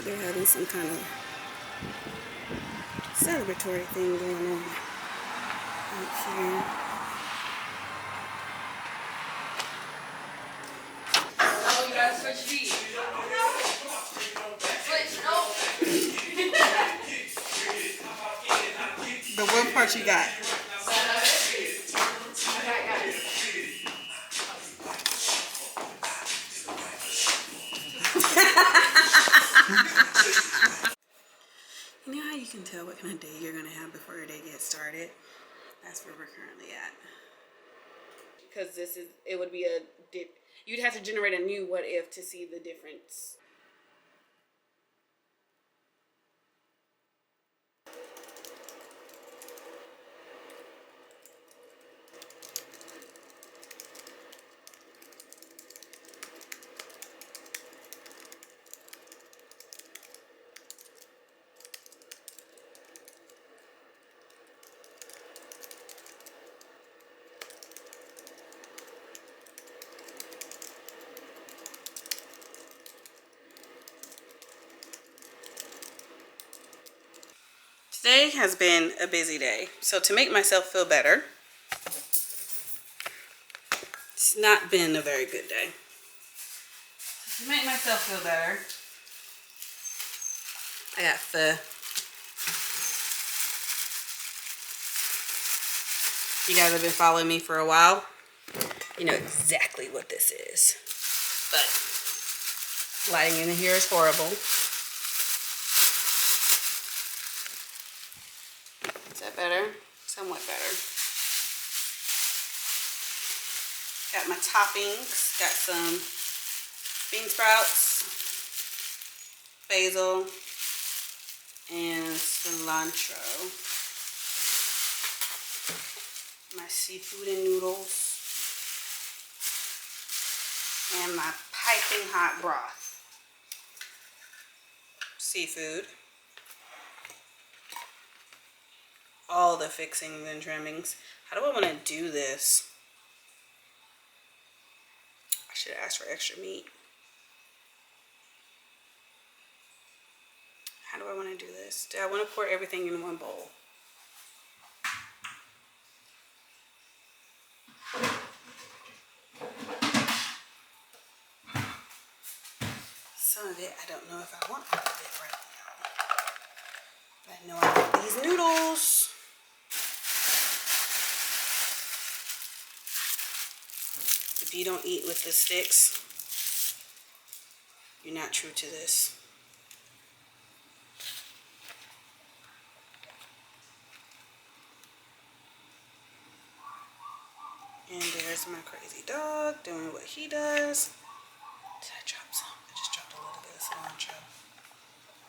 they're having some kind of celebratory thing going on right here. Oh, you gotta switch feet. Switch, no. But what part you got? You know how you can tell what kind of day you're going to have before your day gets started? That's where we're currently at. Because it would be you'd have to generate a new what if to see the difference. Today has been a busy day. So to make myself feel better, it's not been a very good day. To make myself feel better, I got pho. You guys have been following me for a while. You know exactly what this is. But lighting in here is horrible. Is that better? Somewhat better. Got my toppings. Got some bean sprouts, basil, and cilantro. My seafood and noodles. And my piping hot broth. Seafood. All the fixings and trimmings. How do I want to do this? I should have asked for extra meat. How do I want to do this? Do I want to pour everything in one bowl? Some of it, I don't know if I want all of it right now. But I know I want these noodles. If you don't eat with the sticks, you're not true to this. And there's my crazy dog doing what he does. Did I drop some? I just dropped a little bit of cilantro.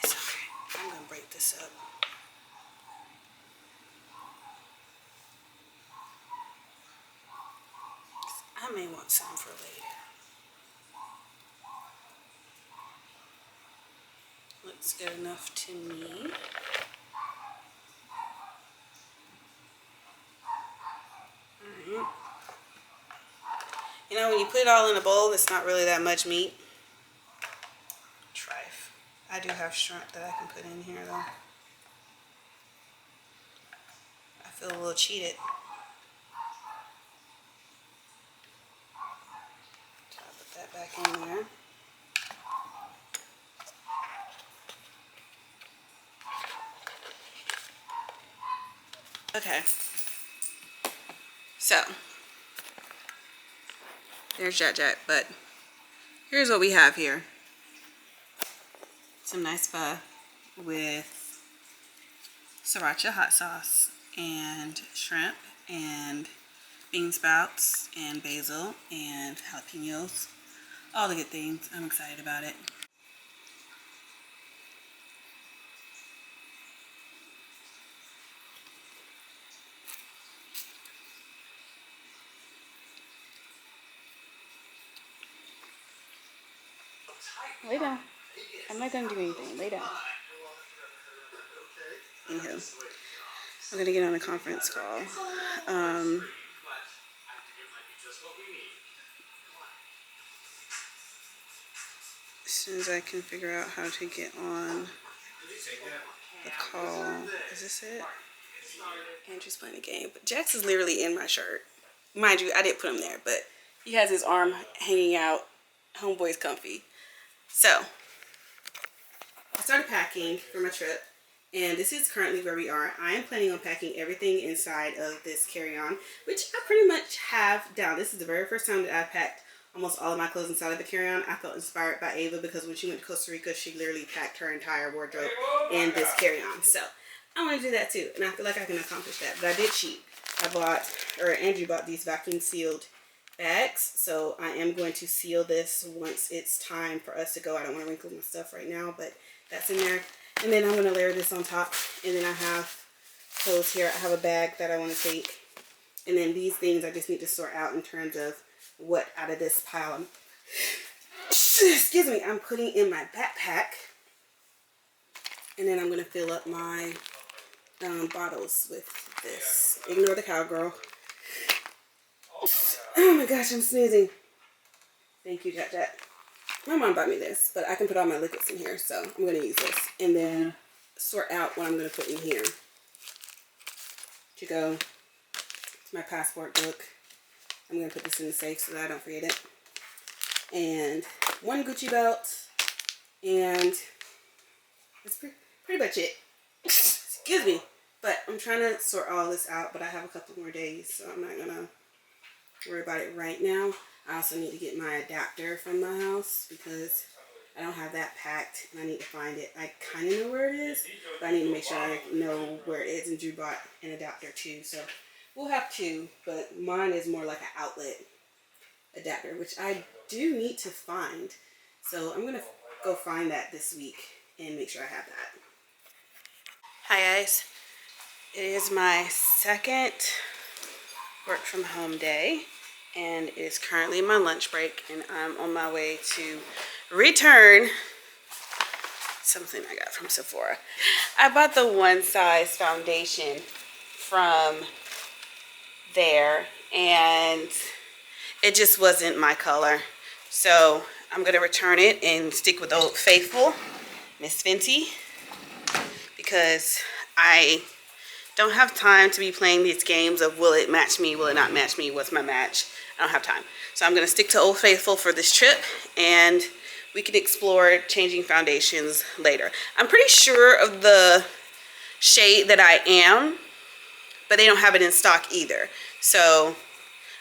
It's okay. I'm going to break this up. I may want some for later. Looks good enough to me. Alright. You know, when you put it all in a bowl, it's not really that much meat. Trife. I do have shrimp that I can put in here, though. I feel a little cheated. So I'll put that back in there. Okay. So, there's Jet, but here's what we have here. Some nice pho with sriracha hot sauce and shrimp and bean sprouts and basil and jalapenos. All the good things. I'm excited about it. Lay down. I'm not gonna do anything. Lay down. Anywho, I'm gonna get on a conference call. As soon as I can figure out how to get on the call. Is this it? Andrew's playing a game, but Jax is literally in my shirt. Mind you, I didn't put him there, but he has his arm hanging out. Homeboy's comfy. So, I started packing for my trip, and this is currently where we are. I am planning on packing everything inside of this carry-on, which I pretty much have down. This is the very first time that I've packed almost all of my clothes inside of the carry-on. I felt inspired by Ava because when she went to Costa Rica, she literally packed her entire wardrobe in this carry-on. So, I want to do that too, and I feel like I can accomplish that. But I did cheat. Andrew bought these vacuum sealed bags, so I am going to seal this once it's time for us to go. I don't want to wrinkle my stuff right now, but that's in there. And then I'm going to layer this on top, and then I have clothes here. I have a bag that I want to take, and then these things I just need to sort out in terms of what out of this pile I'm putting in my backpack. And then I'm going to fill up my bottles with this. Ignore the cowgirl. Oh my gosh, I'm sneezing. Thank you, Jack Jack. My mom bought me this, but I can put all my liquids in here, so I'm going to use this. And then sort out what I'm going to put in here. To go. It's my passport book. I'm going to put this in the safe so that I don't forget it. And one Gucci belt. And that's pretty much it. Excuse me. But I'm trying to sort all this out, but I have a couple more days, so I'm not going to worry about it right now. I also need to get my adapter from my house because I don't have that packed and I need to find it. I kind of know where it is, but I need to make sure I know where it is. And Drew bought an adapter too, so we'll have two, but mine is more like an outlet adapter, which I do need to find. So I'm going to go find that this week and make sure I have that. Hi guys. It is my second work from home day, and it is currently my lunch break, and I'm on my way to return something I got from Sephora. I bought the One Size foundation from there, and it just wasn't my color, so I'm gonna return it and stick with Old Faithful, Miss Fenty, because I don't have time to be playing these games of will it match me, will it not match me, what's my match. I don't have time. So I'm going to stick to Old Faithful for this trip, and we can explore changing foundations later. I'm pretty sure of the shade that I am, but they don't have it in stock either. So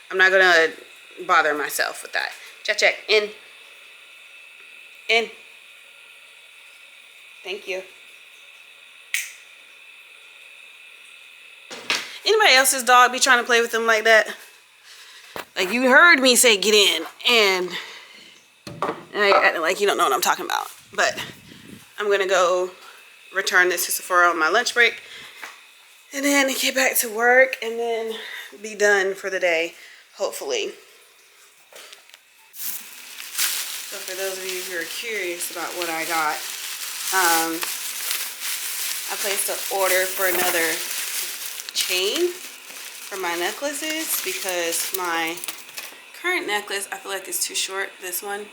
I'm not going to bother myself with that. Check. In. Thank you. Anybody else's dog be trying to play with them like that? Like, you heard me say get in, and you're acting like you don't know what I'm talking about. But I'm going to go return this to Sephora on my lunch break, and then get back to work, and then be done for the day, hopefully. So for those of you who are curious about what I got, I placed an order for another chain for my necklaces because my current necklace I feel like is too short. This one,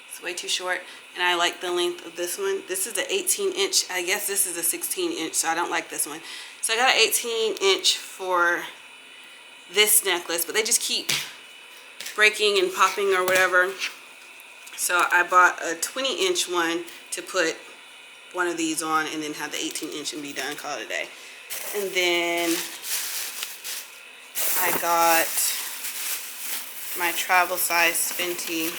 it's way too short, and I like the length of this one. This is an 18-inch. I guess this is a 16-inch, so I don't like this one. So I got an 18-inch for this necklace, but they just keep breaking and popping or whatever. So I bought a 20-inch one to put one of these on, and then have the 18-inch and be done, call it a day. And then I got my travel size Fenty.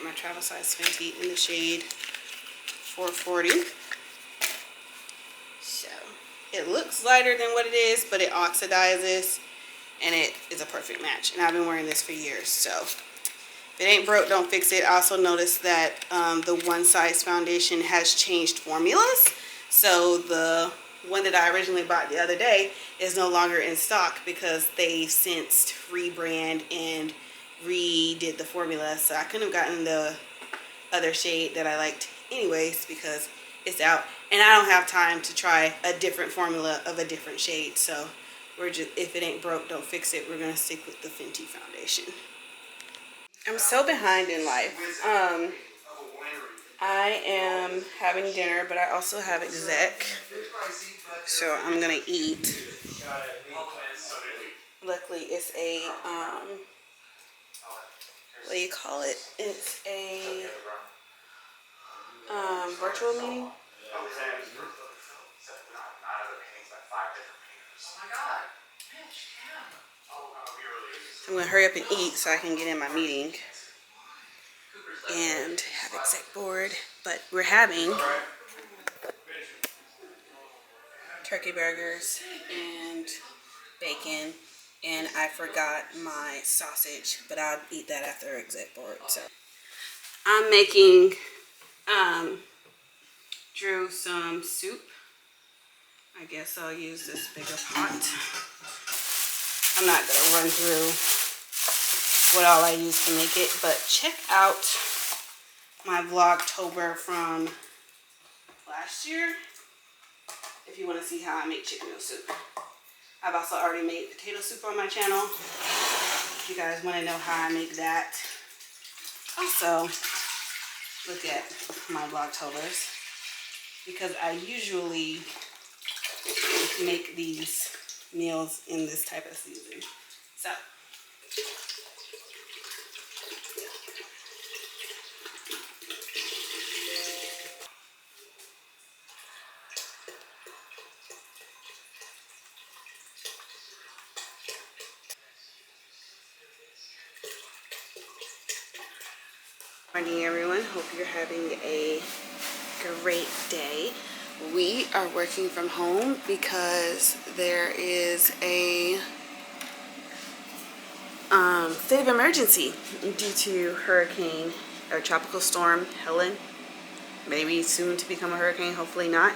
My travel size Fenty in the shade 440. So it looks lighter than what it is, but it oxidizes, and it is a perfect match. And I've been wearing this for years, so if it ain't broke, don't fix it. I also noticed that the One Size foundation has changed formulas. So the one that I originally bought the other day is no longer in stock because they since rebrand and redid the formula. So I couldn't have gotten the other shade that I liked anyways because it's out. And I don't have time to try a different formula of a different shade. So we're just, if it ain't broke, don't fix it. We're going to stick with the Fenty foundation. I'm so behind in life. I am having dinner, but I also have exec. So I'm gonna eat. Luckily, it's a what do you call it? It's a virtual meeting. I'm gonna hurry up and eat so I can get in my meeting and have exec board. But we're having turkey burgers and bacon, and I forgot my sausage, but I'll eat that after exec board. So I'm making Drew some soup. I guess I'll use this bigger pot. I'm not gonna run through what all I use to make it, but check out my Vlogtober from last year if you want to see how I make chicken noodle soup. I've also already made potato soup on my channel if you guys want to know how I make that. Also, look at my Vlogtobers because I usually make these meals in this type of season. So morning everyone, hope you're having a great day. We are working from home because there is a state of emergency due to hurricane or tropical storm Helen, maybe soon to become a hurricane, hopefully not,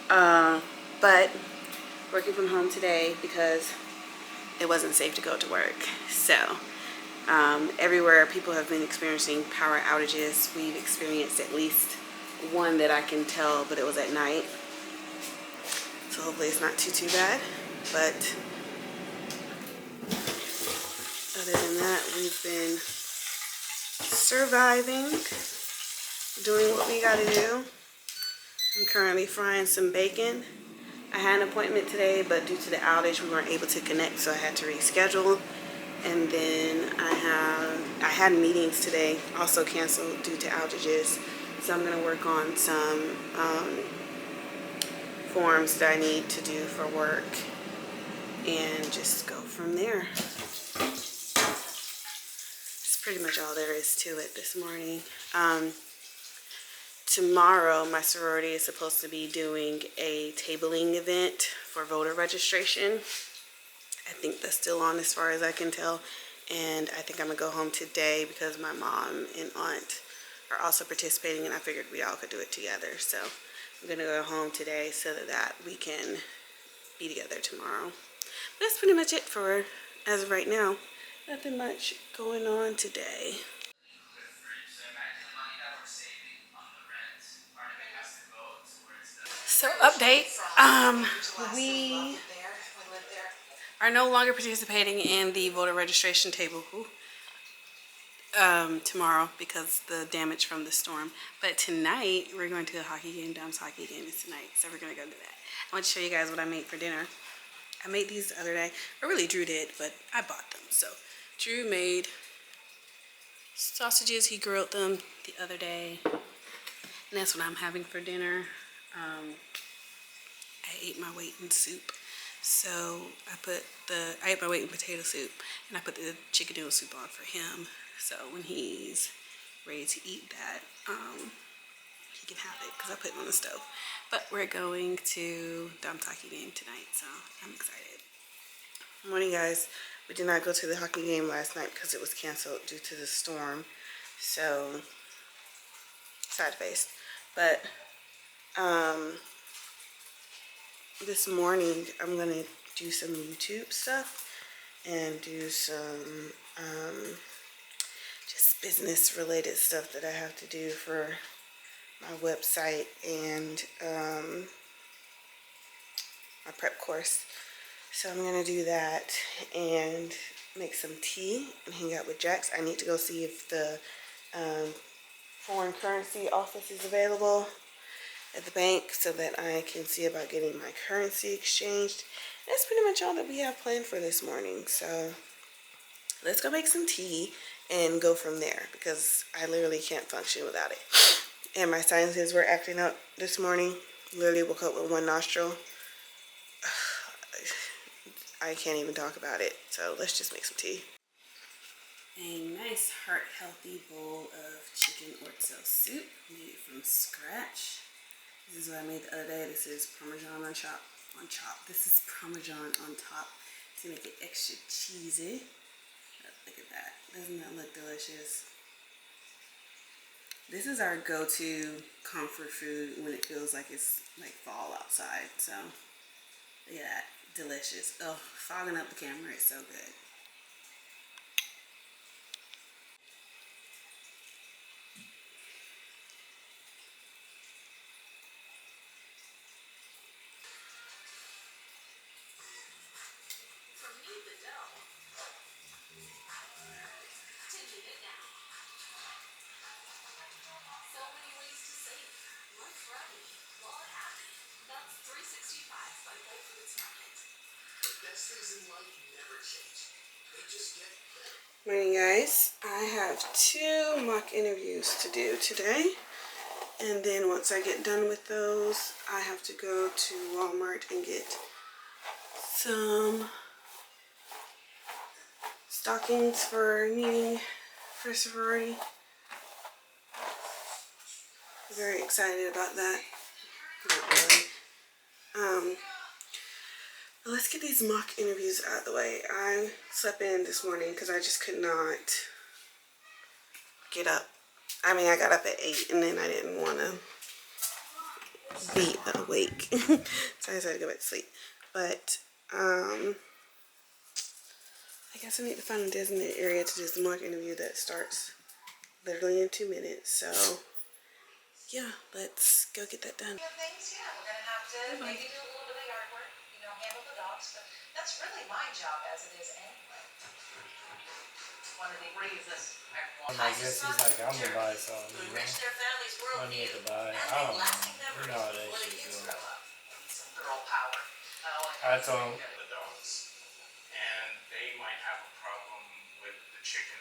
but working from home today because it wasn't safe to go to work. So everywhere people have been experiencing power outages. We've experienced at least one that I can tell, but it was at night. So hopefully it's not too bad. But other than that, we've been surviving, doing what we gotta do. I'm currently frying some bacon. I had an appointment today, but due to the outage, we weren't able to connect, so I had to reschedule. And then I had meetings today, also canceled due to outages. So I'm gonna work on some forms that I need to do for work and just go from there. That's pretty much all there is to it this morning. Tomorrow, my sorority is supposed to be doing a tabling event for voter registration. I think that's still on as far as I can tell. And I think I'm gonna go home today because my mom and aunt are also participating, and I figured we all could do it together. So I'm gonna go home today so that we can be together tomorrow. But that's pretty much it for as of right now. Nothing much going on today. So update, we are no longer participating in the voter registration table tomorrow because the damage from the storm. But tonight we're going to a hockey game. Dom's hockey game is tonight, so we're gonna go do that. I want to show you guys what I made for dinner. I made these the other day, or really Drew did, but I bought them. So Drew made sausages. He grilled them the other day, and that's what I'm having for dinner. I ate my weight in soup. So I ate my weight in potato soup, and I put the chicken noodle soup on for him. So when he's ready to eat that, he can have it because I put it on the stove. But we're going to Dom's hockey game tonight, so I'm excited. Morning, guys. We did not go to the hockey game last night because it was canceled due to the storm. So sad face. But this morning I'm gonna do some YouTube stuff and do some just business related stuff that I have to do for my website and my prep course. So I'm gonna do that, and make some tea and hang out with Jax. I need to go see if the foreign currency office is available at the bank so that I can see about getting my currency exchanged. That's pretty much all that we have planned for this morning. So let's go make some tea and go from there because I literally can't function without it. And my sinuses were acting up this morning. Literally woke up with one nostril. I can't even talk about it. So let's just make some tea. A nice heart healthy bowl of chicken orzo soup made from scratch. This is what I made the other day. This is Parmesan on top. This is Parmesan on top to make it extra cheesy. Look at that. Doesn't that look delicious? This is our go-to comfort food when it feels like it's like fall outside. So look at that. Delicious. Oh, fogging up the camera is so good. Morning guys, I have 2 mock interviews to do today, and then once I get done with those I have to go to Walmart and get some stockings for needing for sorority. Very excited about that. Not really. Let's get these mock interviews out of the way. I slept in this morning because I just could not get up. I mean, I got up at 8 and then I didn't want to be awake. So I decided to go back to sleep. But, I guess I need to find a designated area to do this mock interview that starts literally in 2 minutes. So, yeah, let's go get that done. Things, yeah, we're gonna have to maybe do a little bit of yard work, you know, handle the dogs, but that's really my job as it is anyway. What is this? I guess he's like, I'm gonna buy some. Enrich their family's I need worldview to buy. and I don't make lasting know. You memories know how that before the shit kids goes. grow up. Some girl power. I told him. The dogs, and they might have a problem with the chicken